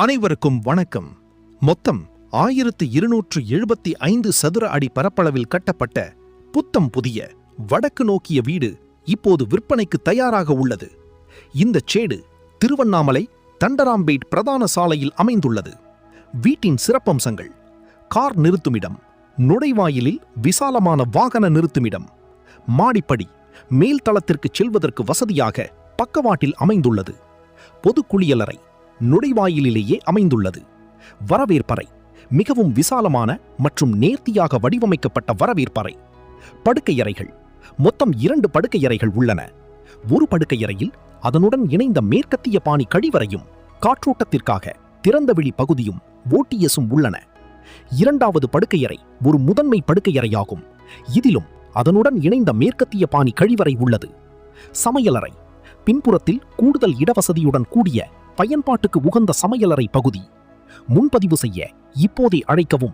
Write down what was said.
அனைவருக்கும் வணக்கம். மொத்தம் 1275 சதுர அடி பரப்பளவில் கட்டப்பட்ட புத்தம் புதிய வடக்கு நோக்கிய வீடு இப்போது விற்பனைக்கு தயாராக உள்ளது. இந்த சேடு திருவண்ணாமலை தண்டராம்பேட் பிரதான சாலையில் அமைந்துள்ளது. வீட்டின் சிறப்பம்சங்கள்: கார் நிறுத்துமிடம், நுழைவாயிலில் விசாலமான வாகன நிறுத்துமிடம், மாடிப்படி மேல்தளத்திற்கு செல்வதற்கு வசதியாக பக்கவாட்டில் அமைந்துள்ளது. பொது குளியலறை நுழைவாயிலேயே அமைந்துள்ளது. வரவேற்பறை மிகவும் விசாலமான மற்றும் நேர்த்தியாக வடிவமைக்கப்பட்ட வரவேற்பறை. படுக்கையறைகள் மொத்தம் 2 படுக்கையறைகள் உள்ளன. ஒரு படுக்கையறையில் அதனுடன் இணைந்த மேற்கத்திய பாணி கழிவறையும் காற்றோட்டத்திற்காக திறந்தவெளி பகுதியும் ஓட்டியஸும் உள்ளன. 2வது படுக்கையறை ஒரு முதன்மை படுக்கையறையாகும். இதிலும் அதனுடன் இணைந்த மேற்கத்திய பாணி கழிவறை உள்ளது. சமையலறை பின்புறத்தில் கூடுதல் இடவசதியுடன் கூடிய பயன்பாட்டுக்கு உகந்த சமையலறை பகுதி. முன்பதிவு செய்ய இப்போதே அழைக்கவும்.